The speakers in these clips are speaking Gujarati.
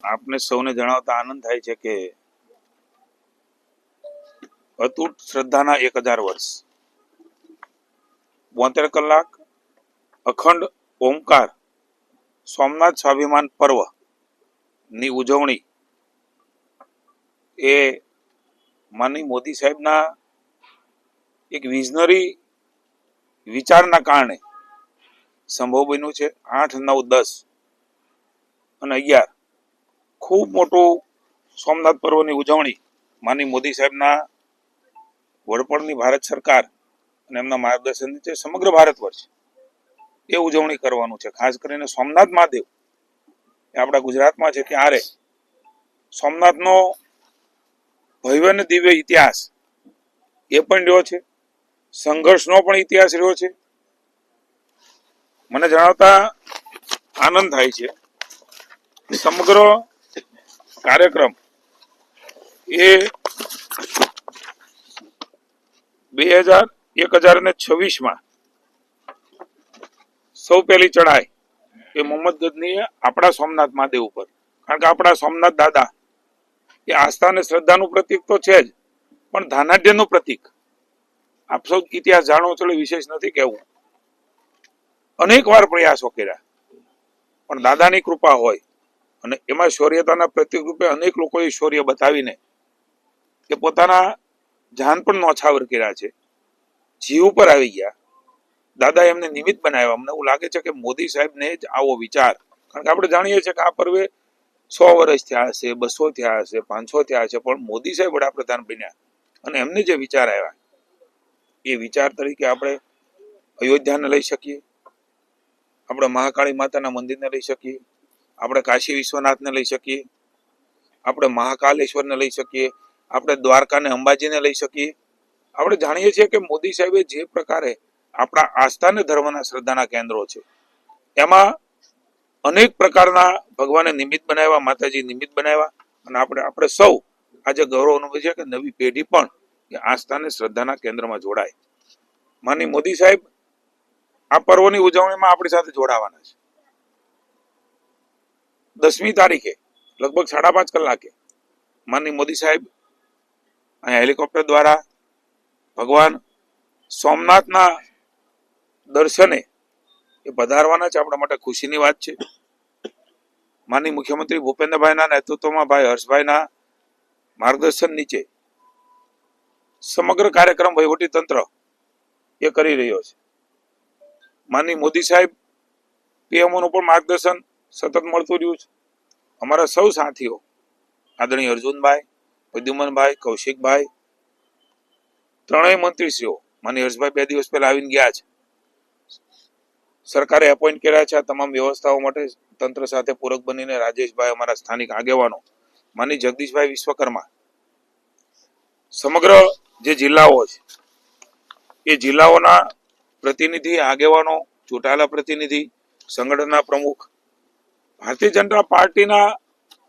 આપને સૌને જણાવતા આનંદ થાય છે કે અતૂટ શ્રદ્ધાના 1000 વર્ષ 72 કલાક અખંડ ઓમકાર સોમનાથ સ્વાભિમાન પર્વ ની ઉજવણી એ માનનીય મોદી સાહેબના એક વિઝનરી વિચારના કારણે સંભવ બન્યું છે। 8, 9, 10 અને 11 ખૂબ મોટું સોમનાથ પર્વની ઉજવણી માનનીય મોદી સાહેબના વડપણની ભારત સરકાર અને એમના માર્ગદર્શન નીચે સમગ્ર ભારત વર્ષ એ ઉજવણી કરવાનું છે। ખાસ કરીને સોમનાથ મહાદેવ એ આપણા ગુજરાતમાં છે ત્યારે સોમનાથનો ભવ્ય અને દિવ્ય ઇતિહાસ એ પણ રહ્યો છે, સંઘર્ષનો પણ ઇતિહાસ રહ્યો છે। મને જણાવતા આનંદ થાય છે સમગ્ર કાર્યક્રમ એ 2026માં સૌ પહેલી ચડાઈ એ મોહમ્મદ ગઝનીએ આપણા સોમનાથ મહાદેવ ઉપર, કારણ કે આપણા સોમનાથ દાદા એ આસ્થા અને શ્રદ્ધાનું પ્રતીક તો છે જ, પણ ધનાઢ્યનું પ્રતીક। આપ સૌ ઇતિહાસ જાણો છો, વિશેષ નથી કહેવું। અનેક વાર પ્રયાસો કર્યા પણ દાદાની કૃપા હોય અને એમાં શૌર્યતાના પ્રતીક રૂપે અનેક લોકોએ શૌર્ય બતાવીને એ પોતાના જાન પણ નોછાવર કર્યા છે, જીવ ઉપર આવી ગયા। દાદા એમને નિમિત્ત બનાવ્યા। અમને એવું લાગે છે કે મોદી સાહેબને જ આવો વિચાર, કારણ કે આપણે જાણીએ છીએ કે આ પર્વે 100 વર્ષ થયા હશે, 200 થયા હશે, 500 થયા હશે, પણ મોદી સાહેબ વડાપ્રધાન બન્યા અને એમને જે વિચાર આવ્યા એ વિચાર તરીકે આપણે અયોધ્યાને લઈ શકીએ, આપણે મહાકાળી માતાના મંદિરને લઈ શકીએ, આપણે કાશી વિશ્વનાથને લઈ શકીએ, આપણે મહાકાલેશ્વરને લઈ શકીએ, આપણે દ્વારકાને અંબાજીને લઈ શકીએ। આપણે જાણીએ છીએ કે મોદી સાહેબે જે પ્રકારે આપણા આસ્થા અને ધર્મના શ્રદ્ધાના કેન્દ્રો છે એમાં અનેક પ્રકારના ભગવાને નિમિત્ત બનાવ્યા, માતાજી નિમિત્ત બનાવ્યા અને આપણે સૌ આજે ગૌરવ અનુભવીએ છીએ કે નવી પેઢી પણ એ આસ્થા અને શ્રદ્ધાના કેન્દ્રમાં જોડાય। માનનીય મોદી સાહેબ આ પર્વની ઉજવણીમાં આપણી સાથે જોડાવાના છે। 10મી તારીખે લગભગ 5:30 કલાકે માનનીય મોદી સાહેબ અહીંયા હેલિકોપ્ટર દ્વારા ભગવાન સોમનાથના દર્શને એ પધારવાના છે। આપણા માટે ખુશીની વાત છે। માનનીય મુખ્યમંત્રી ભૂપેન્દ્રભાઈના નેતૃત્વમાં ભાઈ હર્ષભાઈના માર્ગદર્શન નીચે સમગ્ર કાર્યક્રમ વહીવટી તંત્ર એ કરી રહ્યો છે। માનનીય મોદી સાહેબ પીએમઓનું પણ માર્ગદર્શન સતત મળતું રહ્યું છે। અમારા સૌ સાથીઓ આદરણીય અર્જુનભાઈ, પ્રદ્યુમનભાઈ, કૌશિકભાઈ, ત્રણેય મંત્રીશ્રીઓ માનનીય હર્ષભાઈ 2 દિવસ પહેલા આવીને ગયા છે। સરકારે એપોઇન્ટ કર્યા છે આ તમામ વ્યવસ્થાઓ માટે તંત્ર સાથે પૂરક બનીને। રાજેશભાઈ, અમારા સ્થાનિક આગેવાનો, માનનીય જગદીશભાઈ વિશ્વકર્મા, સમગ્ર જે જિલ્લાઓ છે એ જિલ્લાઓના પ્રતિનિધિ, આગેવાનો, ચૂંટાયેલા પ્રતિનિધિ, સંગઠનના પ્રમુખ, ભારતીય જનતા પાર્ટીના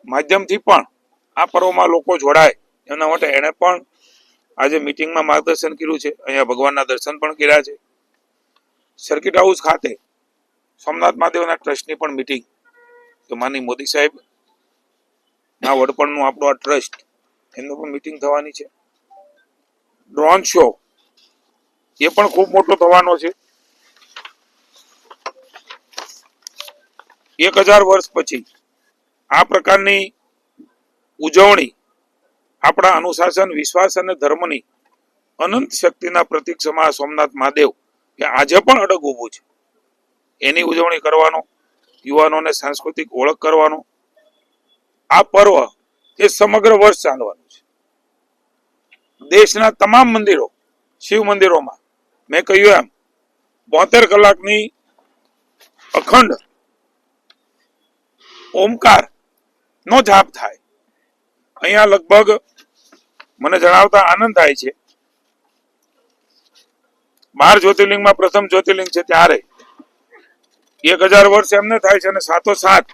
માધ્યમથી પણ આ પર્વમાં લોકો જોડાય એના માટે એણે પણ આજે મિટિંગમાં માર્ગદર્શન કર્યું છે। અહીંયા ભગવાનના દર્શન પણ કર્યા છે। સર્કિટ હાઉસ ખાતે સોમનાથ મહાદેવના ટ્રસ્ટની પણ મિટિંગ, તો માનનીય મોદી સાહેબ ના વડપણનું આપણું આ ટ્રસ્ટ એમનું પણ મિટિંગ થવાની છે। ડ્રોન શો એ પણ ખૂબ મોટો થવાનો છે। 1000 વર્ષ પછી આ પ્રકારની ઉજવણી આપણા અનુશાસન, વિશ્વાસ અને ધર્મની અનંત શક્તિના પ્રતીક સમા સોમનાથ મહાદેવ એ આજે પણ અડગ ઊભું છે, એની ઉજવણી કરવાનો, યુવાનોને સાંસ્કૃતિક ઓળખ કરવાનો આ પર્વ એ સમગ્ર વર્ષ ચાલવાનું છે। દેશના તમામ મંદિરો, શિવ મંદિરોમાં મેં કહ્યું એમ 72 કલાકની અખંડ ઓમકાર નો જાપ થાય। અહીંયા લગભગ મને જણાવતા આનંદ થાય છે 12 જ્યોતિર્લિંગમાં પ્રથમ જ્યોતિર્લિંગ છે ત્યારે 1000 વર્ષ એમને થાય છે અને સાથોસાથ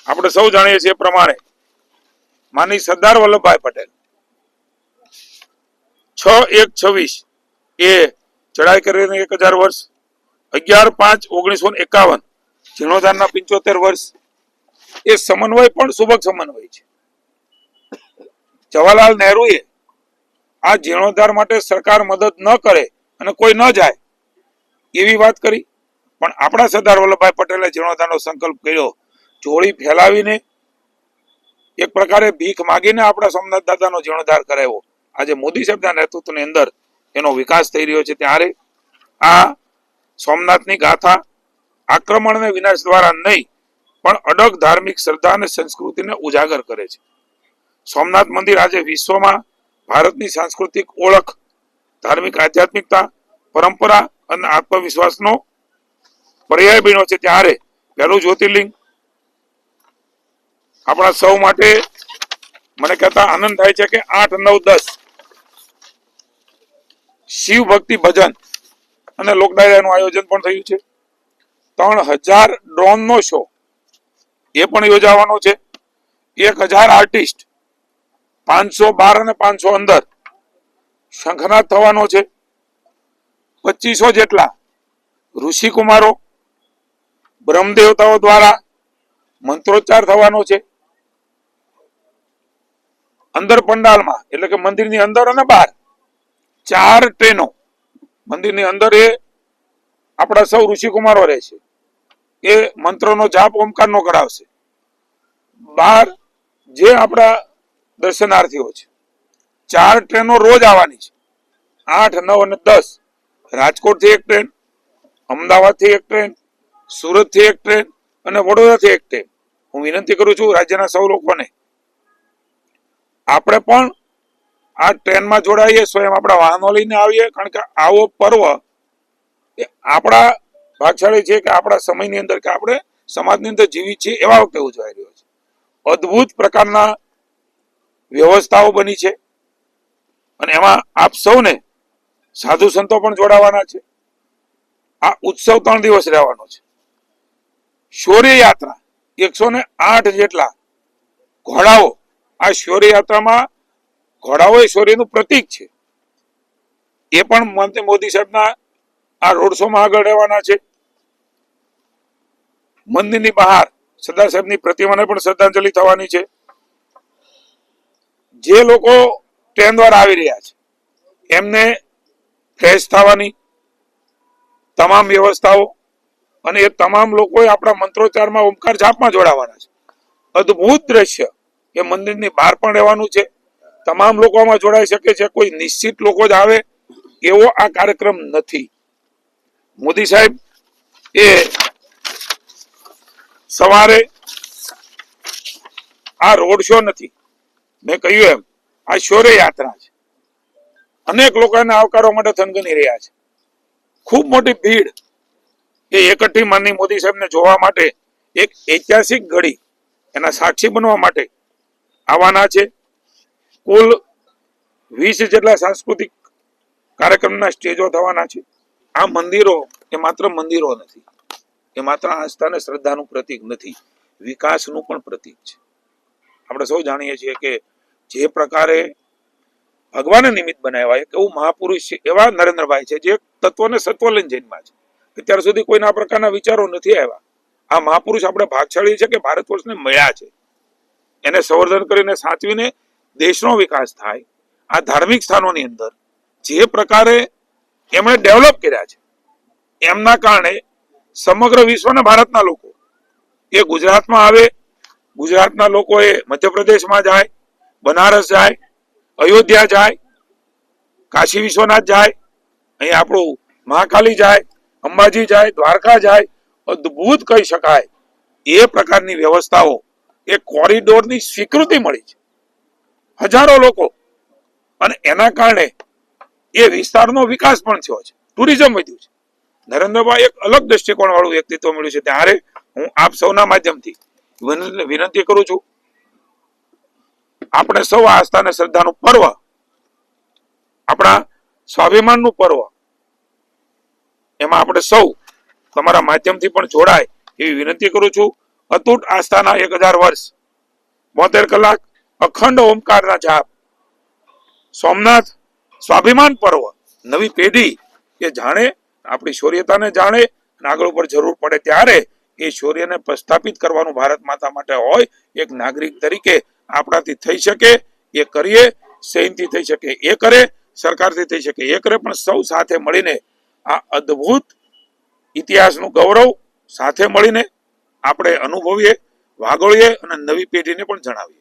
આપણે સૌ જાણીએ છીએ એ પ્રમાણે માનનીય સરદાર વલ્લભભાઈ પટેલ 6/1/26 એ ચડાઈ કરીને 1000 વર્ષ, 11/5/1951 જીર્ણોદ્ધારના 75 વર્ષ, એ સમન્વય પણ સુબક સમન્વય છે. જવાહરલાલ નહેરુએ આ જીર્ણોદ્ધાર માટે સરકાર મદદ ન કરે અને કોઈ ન જાય એવી વાત કરી, પણ આપણા સરદાર વલ્લભભાઈ પટેલે જીર્ણોદ્ધારનો સંકલ્પ કર્યો. જોડી ફેલાવીને એક પ્રકારે ભીખ માગીને આપણા સોમનાથ દાદાનો જીર્ણોદ્ધાર કરાવ્યો. આજે મોદી સાહેબના નેતૃત્વની અંદર એનો વિકાસ થઈ રહ્યો છે. ત્યારે આ સોમનાથની ગાથા આક્રમણ અને વિનાશ દ્વારા નહીં, પણ અડગ ધાર્મિક શ્રદ્ધા અને સંસ્કૃતિને ઉજાગર કરે છે. સોમનાથ મંદિર આજે વિશ્વમાં ભારતની સાંસ્કૃતિક ઓળખ, ધાર્મિક આધ્યાત્મિકતા, પરંપરા અને આત્મવિશ્વાસનો પર્યાય બન્યો છે. ત્યારે પહેલું જ્યોતિર્લિંગ આપણા સૌ માટે મને કહેતા આનંદ થાય છે કે 8, 9, 10 શિવ ભક્તિ ભજન અને લોક ડાયરાનું આયોજન પણ થયું છે. 3000 ડ્રોનનો શો એ પણ યોજાવાનો છે. 1000 આર્ટિસ્ટ, 500 બહાર અને 500 અંદર શંખનાદ થવાનો છે. 2500 જેટલા ઋષિકુમારો, બ્રહ્મદેવતાઓ દ્વારા મંત્રોચ્ચાર થવાનો છે. અંદર પંડાલમાં એટલે કે મંદિરની અંદર અને બહાર 4 ટ્રેનો. મંદિરની અંદર એ આપણા સૌ ઋષિકુમારો રહેશે, એ મંત્રનો જાપ ઓમકારનો કરાવશે. બહાર જે આપણા દર્શનાર્થીઓ છે, 4 ટ્રેનો રોજ આવવાની છે. 8, 9 અને 10 રાજકોટથી એક ટ્રેન, અમદાવાદથી એક ટ્રેન, સુરતથી એક ટ્રેન અને વડોદરાથી એક ટ્રેન. હું વિનંતી કરું છું રાજ્યના સૌ લોકોને, આપણે પણ આ ટ્રેનમાં જોડાઈએ, સ્વયં આપણા વાહનો લઈને આવીએ. કારણ કે આવો પર્વ એ આપણા ભાગશાળી છે કે આપણા સમયની અંદર કે આપણે સમાજની અંદર જીવી છીએ એવા વખતે ઉજવાઈ રહ્યો છે. અદ્ભુત પ્રકારના વ્યવસ્થાઓ બની છે અને એમાં આપ સૌને સાધુ સંતો પણ જોડાવાના છે. આ ઉત્સવ 3 દિવસ રહેવાનો છે. શૌર્ય યાત્રા 108 જેટલા ઘોડાઓ, આ શૌર્ય યાત્રામાં ઘોડાઓ એ શૌર્યનું પ્રતીક છે. એ પણ મોદી સાહેબના આ રોડ શોમાં આગળ રહેવાના છે. મંદિરની બહાર સરદાર સાહેબની પ્રતિમાને પણ શ્રદ્ધાંજલિ થવાની છે. જે લોકો ટ્રેન દ્વારા આવી રહ્યા છે એમને ફ્રેશ થવાની તમામ વ્યવસ્થાઓ અને એ તમામ લોકોએ આપણા મંત્રોચ્ચારમાં ઓમકાર જાપમાં જોડાવાના છે. અદ્ભુત દ્રશ્ય એ મંદિરની બહાર પણ રહેવાનું છે. તમામ લોકો આમાં જોડાઈ શકે છે. કોઈ નિશ્ચિત લોકો જ આવે એવો આ કાર્યક્રમ નથી. મોદી સાહેબ એ સવારે આ રોડ શો નથી, મેં કહ્યું એમ આ શૌર્ય યાત્રા છે. અનેક લોકોને આવકારવા માટે થનગની રહ્યા છે. ખૂબ મોટી ભીડ એ એકઠી માનની મોદી સાહેબને જોવા માટે, એક ઐતિહાસિક ઘડી એના સાક્ષી બનવા માટે આવવાના છે. કુલ 20 જેટલા સાંસ્કૃતિક કાર્યક્રમના સ્ટેજો થવાના છે. આ મંદિરો એ માત્ર મંદિરો નથી, એ માત્ર આસ્થા અને શ્રદ્ધાનું પ્રતીક નથી, વિકાસનું પણ પ્રતીક છે. આપણે સૌ જાણીએ છીએ કે જે પ્રકારે ભગવાને નિમિત્ત બનાવ્યા, એક એવું મહાપુરુષ છે એવા નરેન્દ્રભાઈ છે જે તત્વ અને સત્વ લઈને જન્મ્યા છે. અત્યાર સુધી કોઈના આ પ્રકારના વિચારો નથી આવ્યા. આ મહાપુરુષ આપણે ભાગશાળી છે કે ભારત વર્ષને મળ્યા છે. એને સંવર્ધન કરીને સાચવીને દેશનો વિકાસ થાય. આ ધાર્મિક સ્થાનોની અંદર જે પ્રકારે એમણે ડેવલપ કર્યા છે, એમના કારણે સમગ્ર વિશ્વના ભારતના લોકો એ ગુજરાતમાં આવે. ગુજરાતના લોકો એ મધ્યપ્રદેશમાં જાય, બનારસ જાય, અયોધ્યા જાય, કાશી વિશ્વનાથ જાય, અહીં આપણું મહાકાલી જાય, અંબાજી જાય, દ્વારકા જાય. અદ્ભુત કહી શકાય એ પ્રકારની વ્યવસ્થાઓ, એ કોરિડોરની સ્વીકૃતિ મળી છે. હજારો લોકો, અને એના કારણે એ વિસ્તારનો વિકાસ પણ થયો છે, ટુરિઝમ વધ્યું છે. નરેન્દ્રભાઈ એક અલગ દ્રષ્ટિકોણ વાળું વ્યક્તિત્વ મળ્યું છે. ત્યારે હું આપ સૌના માધ્યમથી વિનંતી કરું છું, આપણે સૌ આસ્થા અને શ્રદ્ધાનું પર્વ, આપણા સ્વાભિમાનનું પર્વ, એમાં આપણે સૌ તમારા માધ્યમથી પણ જોડાય એવી વિનંતી કરું છું. અતૂટ આસ્થાના 1000 વર્ષ, 72 કલાક અખંડ ઓમકારના જાપ, સોમનાથ સ્વાભિમાન પર્વ. નવી પેઢી એ જાણે, આપણી શૌર્યતાને જાણે, અને આગળ ઉપર જરૂર પડે ત્યારે એ શૌર્યને પ્રસ્થાપિત કરવાનું ભારત માતા માટે હોય, એક નાગરિક તરીકે આપણાથી થઈ શકે એ કરીએ, સૈનથી થઈ શકે એ કરે, સરકારથી થઈ શકે એ કરે, પણ સૌ સાથે મળીને આ અદ્ભુત ઇતિહાસનું ગૌરવ સાથે મળીને આપણે અનુભવીએ, વાગોળીએ અને નવી પેઢીને પણ જણાવીએ.